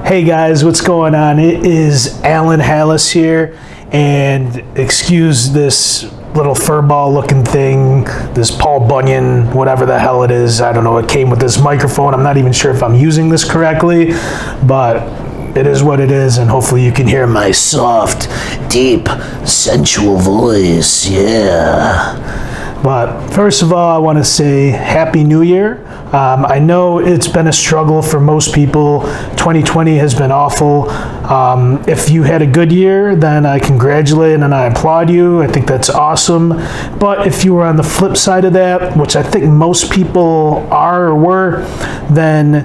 Hey guys, what's going on? It is Allan Halas here, and excuse this little furball looking thing, this Paul Bunyan, whatever the hell it is. I don't know, it came with this microphone. I'm not even sure if I'm using this correctly, but it is what it is, and hopefully you can hear my soft, deep, sensual voice, yeah. But first of all, I want to say Happy New Year. I know it's been a struggle for most people. 2020 has been awful. If you had a good year, then I congratulate and I applaud you. I think that's awesome. But if you were on the flip side of that, which I think most people are or were, then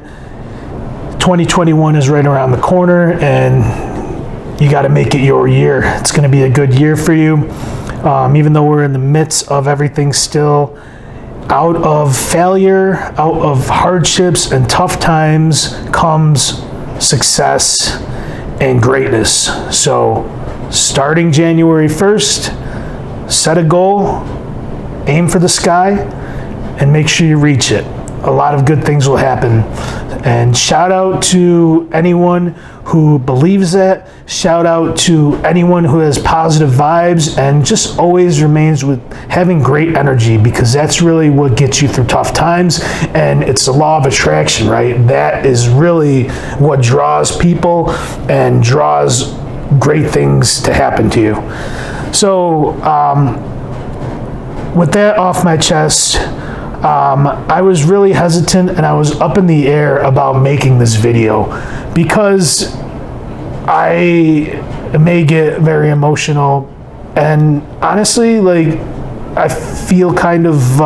2021 is right around the corner and you got to make it your year. It's going to be a good year for you. Even though we're in the midst of everything still, out of failure, out of hardships and tough times comes success and greatness. So starting January 1st, set a goal, aim for the sky, and make sure you reach it. A lot of good things will happen. And shout out to anyone who believes that. Shout out to anyone who has positive vibes and just always remains with having great energy, because that's really what gets you through tough times. And it's the law of attraction, right? That is really what draws people and draws great things to happen to you. So with that off my chest, I was really hesitant and I was up in the air about making this video because I may get very emotional, and honestly, like, I feel kind of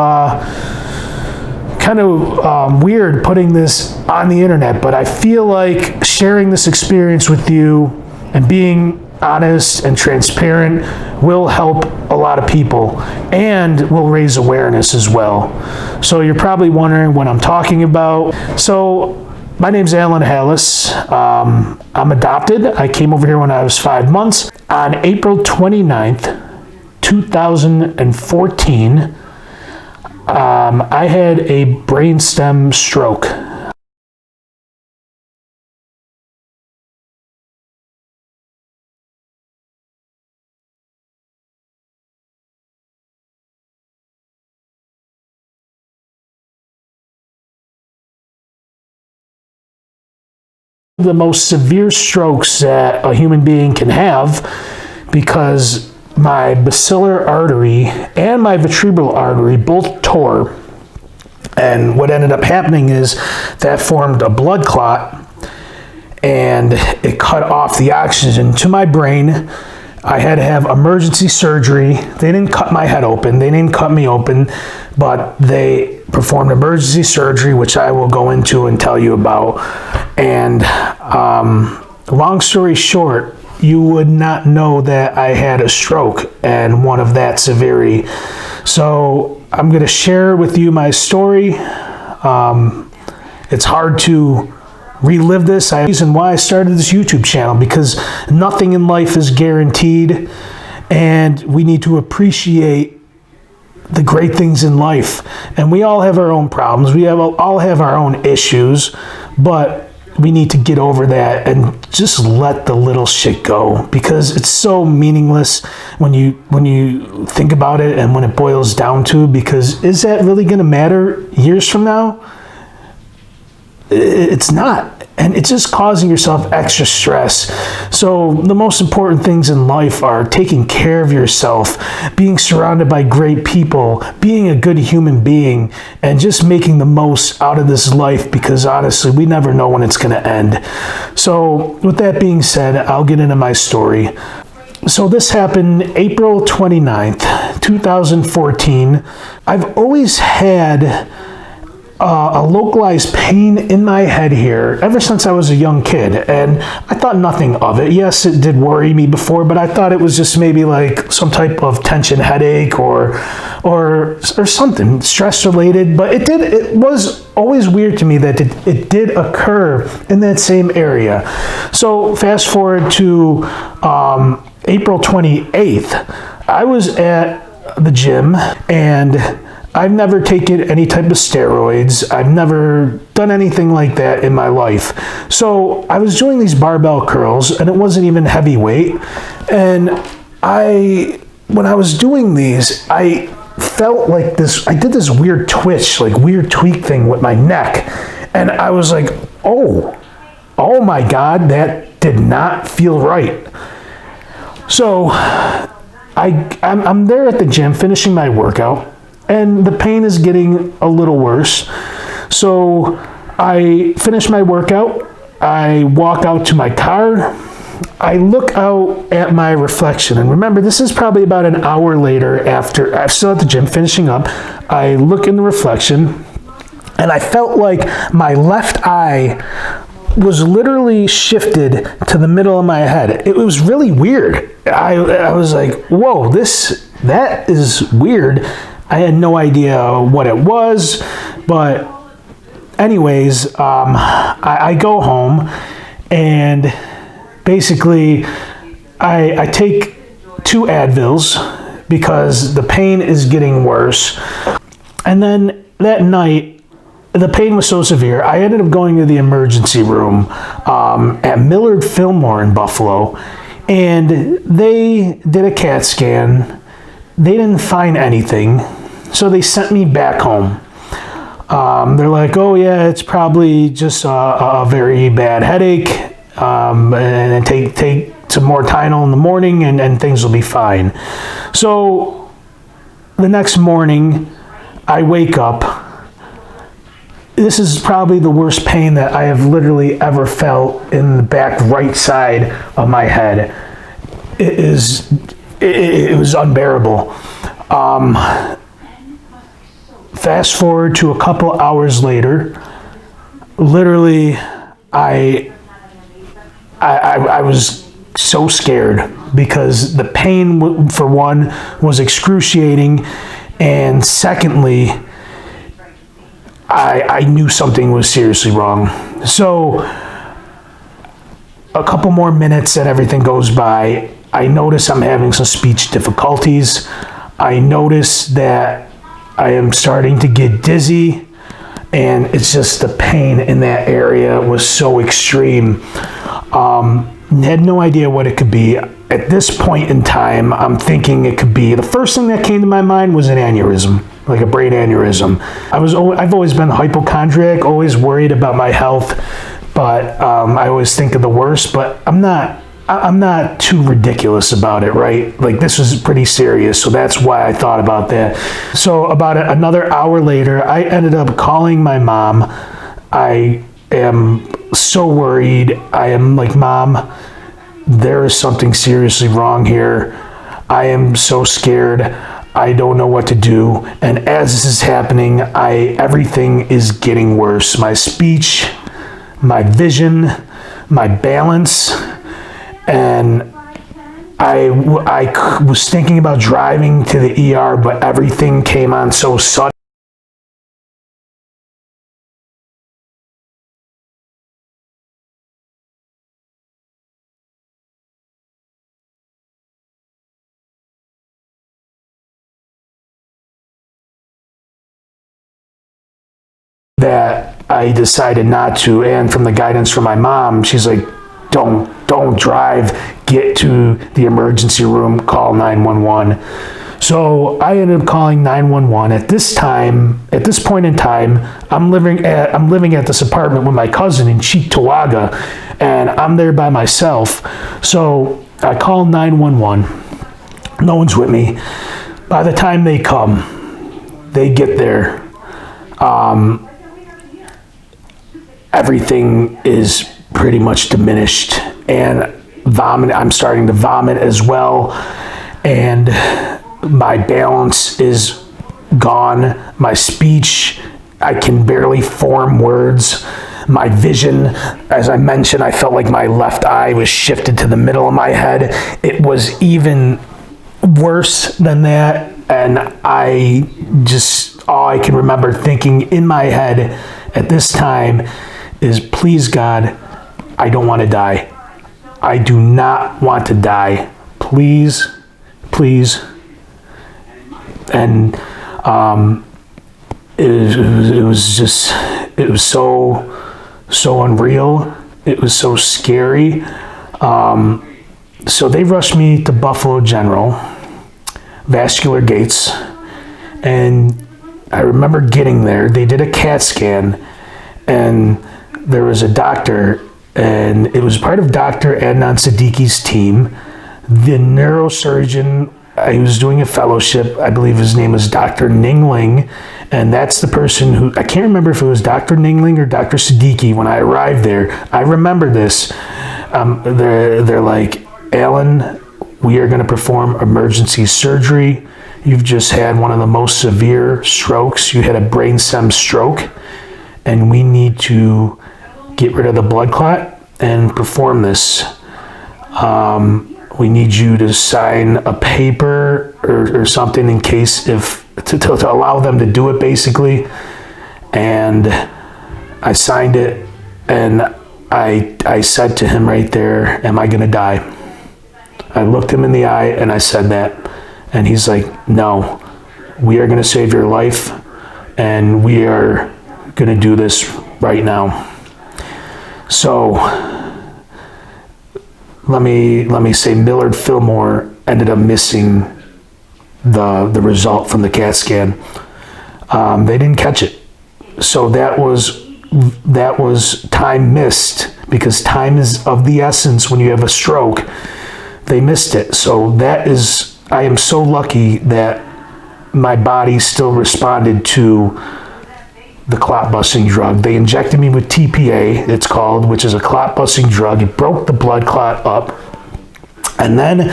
weird putting this on the internet, but I feel like sharing this experience with you and being honest and transparent will help a lot of people and will raise awareness as well. So you're probably wondering what I'm talking about. So my name's Allan Halas. I'm adopted. I came over here when I was 5 months. On April 29th, 2014, I had a brainstem stroke. The most severe strokes that a human being can have, because my basilar artery and my vertebral artery both tore. And what ended up happening is that formed a blood clot and it cut off the oxygen to my brain. I had to have emergency surgery. They didn't cut my head open. They didn't cut me open, but they performed emergency surgery, which I will go into and tell you about. And long story short, you would not know that I had a stroke, and one of that severity. So I'm going to share with you my story. It's hard to relive this. The reason why I started this YouTube channel, because nothing in life is guaranteed, and we need to appreciate the great things in life. And we all have our own problems. We all have our own issues, but we need to get over that and just let the little shit go, because it's so meaningless when you think about it and when it boils down to, because is that really going to matter years from now? It's not. And it's just causing yourself extra stress. So the most important things in life are taking care of yourself, being surrounded by great people, being a good human being, and just making the most out of this life, because honestly, we never know when it's going to end. So with that being said, I'll get into my story. So this happened April 29th, 2014. I've always had a localized pain in my head here ever since I was a young kid, and I thought nothing of it. Yes, it did worry me before, but I thought it was just maybe like some type of tension headache or something stress related. But it was always weird to me that it did occur in that same area. So fast forward to April 28th, I was at the gym and I've never taken any type of steroids. I've never done anything like that in my life. So I was doing these barbell curls, and it wasn't even heavyweight. And when I was doing these, I felt like I did this weird twitch, like weird tweak thing with my neck. And I was like, oh my God, that did not feel right. So I'm there at the gym finishing my workout, and the pain is getting a little worse. So I finish my workout, I walk out to my car, I look out at my reflection, and remember, this is probably about an hour later after I'm still at the gym finishing up. I look in the reflection, and I felt like my left eye was literally shifted to the middle of my head. It was really weird. I was like, whoa, that is weird. I had no idea what it was, but anyways, I go home, and basically I take 2 Advils because the pain is getting worse. And then that night, the pain was so severe, I ended up going to the emergency room at Millard Fillmore in Buffalo, and they did a CAT scan. They didn't find anything, so they sent me back home. They're like, oh yeah, it's probably just a very bad headache, and take some more Tylenol in the morning, and things will be fine. So the next morning, I wake up. This is probably the worst pain that I have literally ever felt in the back right side of my head. It was unbearable. Fast forward to a couple hours later, literally I was so scared because the pain, for one, was excruciating, and secondly, I knew something was seriously wrong. So a couple more minutes and everything goes by. I notice I'm having some speech difficulties. I notice that I am starting to get dizzy, and it's just the pain in that area was so extreme. Had no idea what it could be. At this point in time, I'm thinking it could be, the first thing that came to my mind was an aneurysm, like a brain aneurysm. I've always been hypochondriac, always worried about my health, but I always think of the worst, but I'm not too ridiculous about it, right? Like, this was pretty serious, so that's why I thought about that. So about another hour later, I ended up calling my mom. I am so worried. I am like, Mom, there is something seriously wrong here. I am so scared. I don't know what to do. And as this is happening, everything is getting worse. My speech, my vision, my balance, and I was thinking about driving to the ER, but everything came on so sudden that I decided not to. And from the guidance from my mom, she's like, don't drive, get to the emergency room, call 911. So I ended up calling 911. At this point in time, I'm living at this apartment with my cousin in Cheektowaga, and I'm there by myself. So I call 911. No one's with me. By the time they come, they get there. Everything is pretty much diminished, and I'm starting to vomit as well, and my balance is gone. My speech, I can barely form words. My vision, as I mentioned, I felt like my left eye was shifted to the middle of my head. It was even worse than that, and all I can remember thinking in my head at this time is, please God, I don't want to die. I do not want to die. Please, please. And it was so unreal. It was so scary. So they rushed me to Buffalo General, Vascular Gates, and I remember getting there. They did a CAT scan, and there was a doctor, and it was part of Dr. Adnan Siddiqui's team. The neurosurgeon, he was doing a fellowship, I believe his name was Dr. Ningling, and that's the person who, I can't remember if it was Dr. Ningling or Dr. Siddiqui when I arrived there. I remember this. They're like, Allan, we are going to perform emergency surgery. You've just had one of the most severe strokes. You had a brainstem stroke, and we need to get rid of the blood clot and perform this. We need you to sign a paper or something in case to allow them to do it, basically. And I signed it, and I said to him right there, am I going to die? I looked him in the eye and I said that. And he's like, no, we are going to save your life, and we are going to do this right now. So let me say Millard Fillmore ended up missing the result from the CAT scan. They didn't catch it. So that was time missed, because time is of the essence when you have a stroke. They missed it. So I am so lucky that my body still responded to the clot busting drug. They injected me with TPA, it's called, which is a clot busting drug. It broke the blood clot up. And then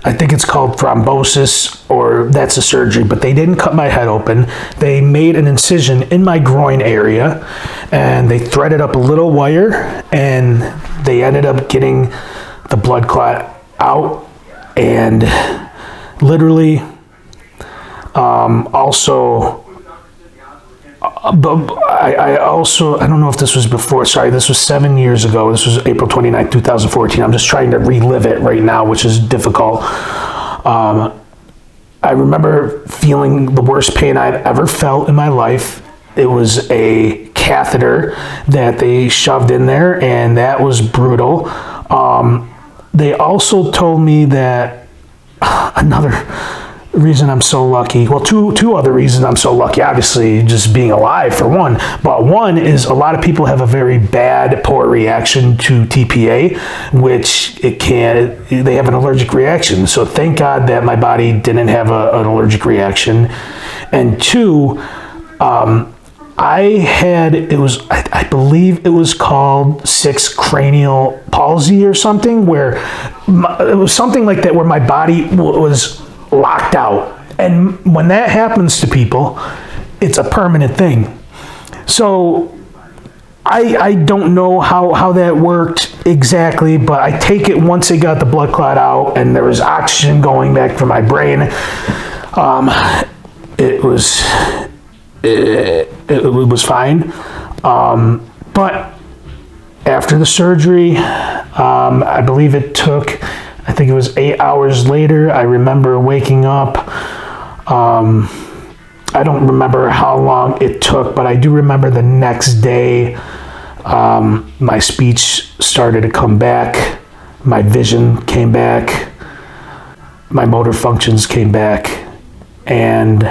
I think it's called thrombosis, or that's a surgery, but they didn't cut my head open. They made an incision in my groin area, and they threaded up a little wire, and they ended up getting the blood clot out. And literally, also, but I don't know if this was before, sorry, this was 7 years ago. This was April 29th, 2014. I'm just trying to relive it right now, which is difficult. I remember feeling the worst pain I've ever felt in my life. It was a catheter that they shoved in there, and that was brutal. They also told me that another reason I'm so lucky, well, two other reasons I'm so lucky, obviously just being alive for one, but one is a lot of people have a very bad, poor reaction to TPA, which they have an allergic reaction. So thank God that my body didn't have an allergic reaction. And two, I believe it was called 6 cranial palsy or something, where it was something like that, where my body was locked out. And when that happens to people, it's a permanent thing. So I don't know how that worked exactly, but I take it once they got the blood clot out and there was oxygen going back from my brain, it was fine. But after the surgery, I believe it took, I think it was 8 hours later, I remember waking up. I don't remember how long it took, but I do remember the next day, my speech started to come back, my vision came back, my motor functions came back, and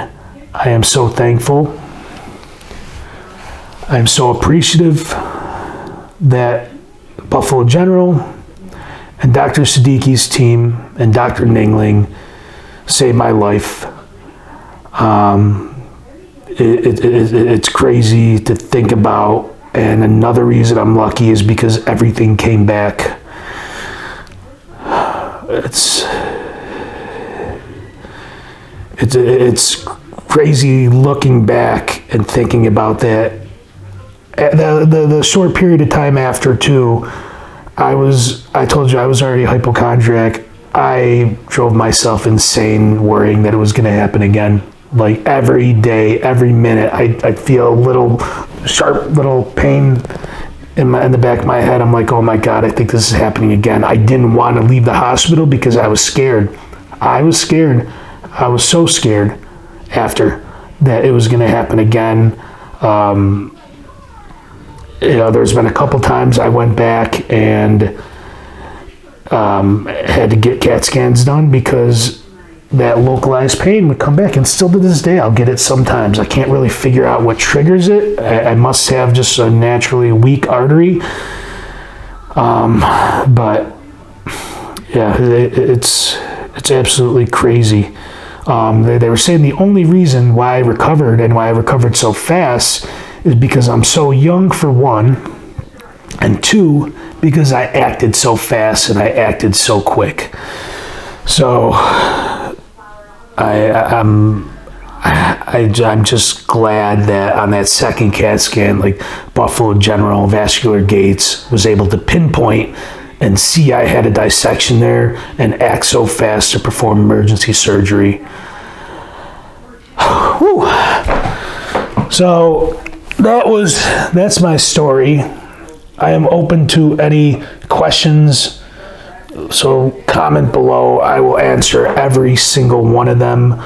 I am so thankful. I am so appreciative that Buffalo General and Dr. Siddiqui's team and Dr. Ningling saved my life. It's crazy to think about, and another reason I'm lucky is because everything came back. It's crazy looking back and thinking about that. The short period of time after too, I told you I was already hypochondriac. I drove myself insane worrying that it was going to happen again. Like every day, every minute, I'd feel a sharp little pain in the back of my head. I'm like, oh my God, I think this is happening again. I didn't want to leave the hospital because I was scared. I was so scared after. that it was going to happen again. There's been a couple times I went back and had to get CAT scans done because that localized pain would come back, and still to this day I'll get it sometimes. I can't really figure out what triggers it. I must have just a naturally weak artery. But yeah, it's absolutely crazy. They were saying the only reason why I recovered and why I recovered so fast is because I'm so young, for one, and two, because I acted so fast and I acted so quick. So I'm just glad that on that second CAT scan, like Buffalo General Vascular Gates was able to pinpoint and see I had a dissection there and act so fast to perform emergency surgery. Whew. So that's my story. I am open to any questions, so comment below. I will answer every single one of them.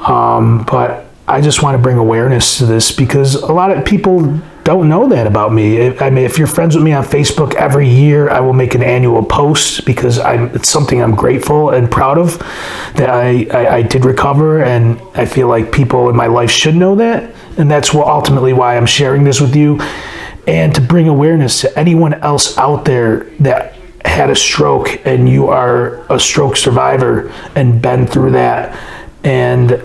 But I just want to bring awareness to this because a lot of people don't know that about me. If you're friends with me on Facebook, every year I will make an annual post because it's something I'm grateful and proud of, that I did recover, and I feel like people in my life should know that. And that's ultimately why I'm sharing this with you, and to bring awareness to anyone else out there that had a stroke and you are a stroke survivor and been through that. And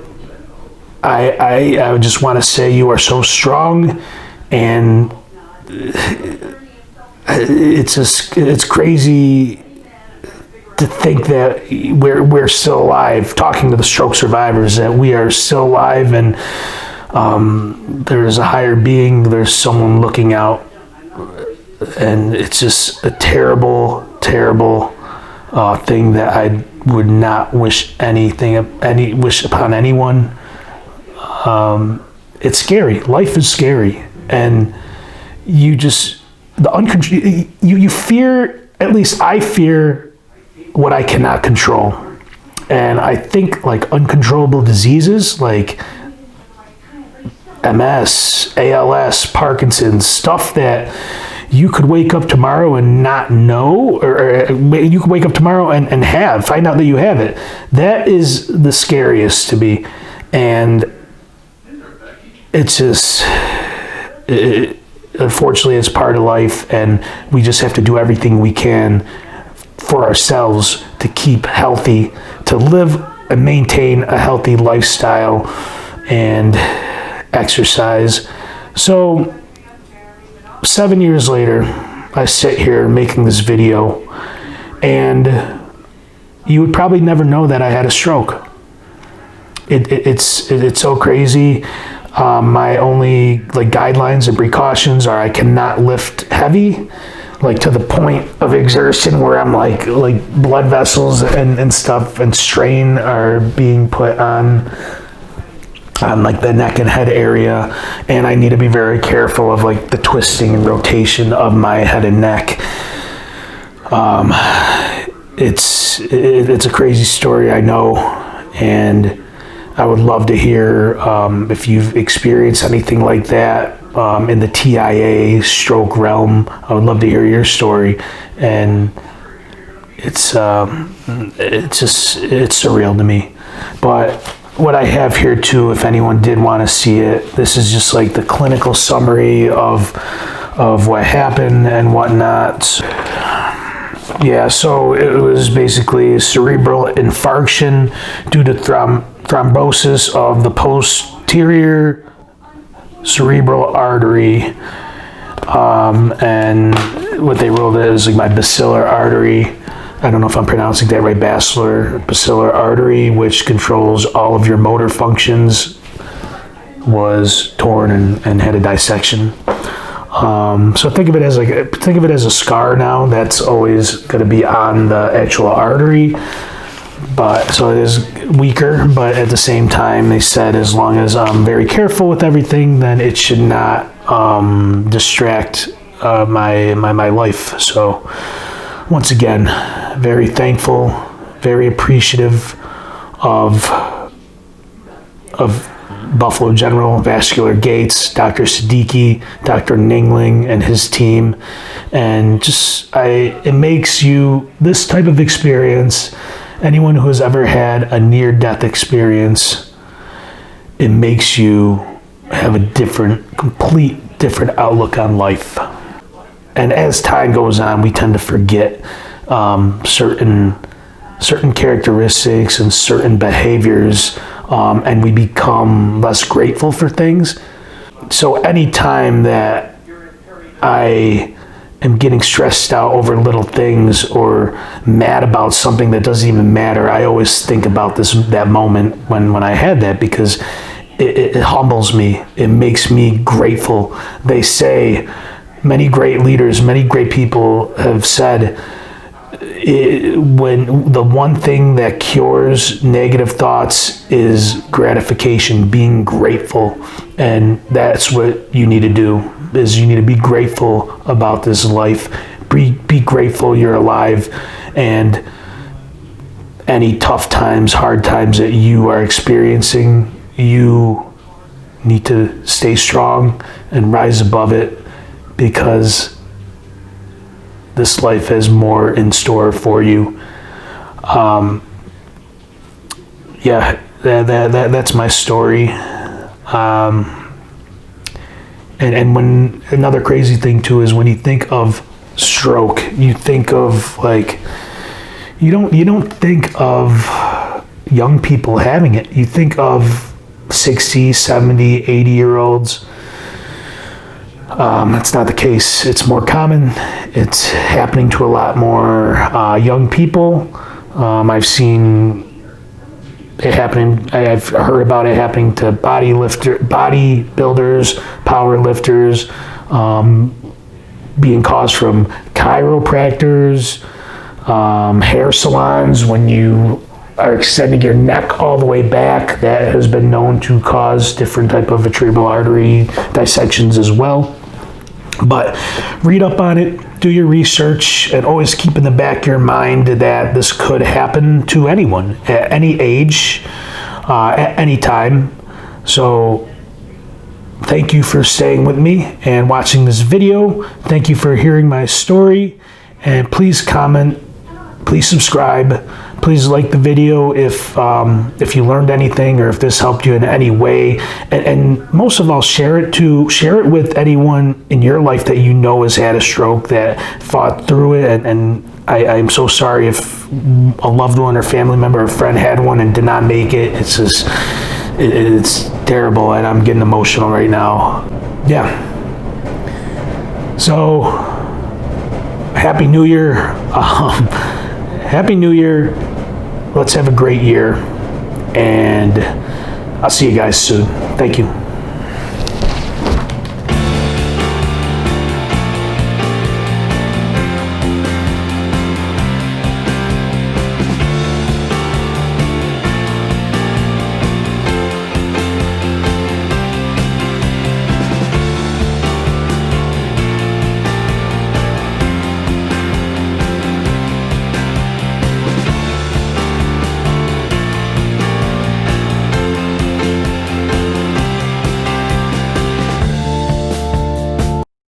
I just want to say you are so strong, and it's crazy to think that we're still alive. Talking to the stroke survivors, that we are still alive, and there's a higher being, there's someone looking out, and it's just a terrible thing that I would not wish upon anyone. It's scary. Life is scary, and you fear. At least I fear what I cannot control, and I think like uncontrollable diseases like MS, ALS, Parkinson's, stuff that you could wake up tomorrow and not know, or you could wake up tomorrow and find out that you have it. That is the scariest to me. And it's just, unfortunately, it's part of life, and we just have to do everything we can for ourselves to keep healthy, to live and maintain a healthy lifestyle and exercise. So 7 years later, I sit here making this video, and you would probably never know that I had a stroke. It's so crazy. My only guidelines and precautions are I cannot lift heavy, to the point of exertion where I'm like blood vessels and stuff and strain are being put on the neck and head area, and I need to be very careful of the twisting and rotation of my head and neck. It's a crazy story, I know, and I would love to hear if you've experienced anything like that in the TIA stroke realm. I would love to hear your story, and it's surreal to me. But what I have here too, if anyone did want to see it, this is just the clinical summary of what happened and whatnot. Yeah, so it was basically cerebral infarction due to thrombosis of the posterior cerebral artery, and what they ruled as my basilar artery. I don't know if I'm pronouncing that right, basilar artery, which controls all of your motor functions, was torn and had a dissection. So think of it as a scar now that's always going to be on the actual artery, but so it is weaker. But at the same time, they said as long as I'm very careful with everything, then it should not distract my life. So once again, very thankful, very appreciative of Buffalo General Vascular Gates, Dr. Siddiqui, Dr. Ningling, and his team. And it makes you, this type of experience, anyone who has ever had a near-death experience, it makes you have a complete different outlook on life. And as time goes on, we tend to forget certain characteristics and certain behaviors, and we become less grateful for things. So anytime that I am getting stressed out over little things or mad about something that doesn't even matter, I always think about that moment when I had that, because it humbles me. It makes me grateful. They say, many great leaders, many great people have said, when the one thing that cures negative thoughts is gratification, being grateful. And that's what you need to do, is you need to be grateful about this life. Be grateful you're alive, and any tough times, hard times that you are experiencing, you need to stay strong and rise above it, because this life has more in store for you. That's my story. And when, another crazy thing too is when you think of stroke, you think of you don't think of young people having it. You think of 60, 70, 80-year-olds. That's not the case. It's more common. It's happening to a lot more young people. I've seen it happening. I've heard about it happening to bodybuilders, power lifters, being caused from chiropractors, hair salons. When you are extending your neck all the way back, that has been known to cause different type of vertebral artery dissections as well. But read up on it, do your research, and always keep in the back of your mind that this could happen to anyone at any age, at any time. So thank you for staying with me and watching this video. Thank you for hearing my story, and please comment, please subscribe, please like the video if you learned anything or if this helped you in any way, and most of all, share it with anyone in your life that you know has had a stroke, that fought through it. And I'm so sorry if a loved one or family member or friend had one and did not make it. It's just, it's terrible, and I'm getting emotional right now. Yeah. So Happy New Year. Happy New Year. Let's have a great year, and I'll see you guys soon. Thank you.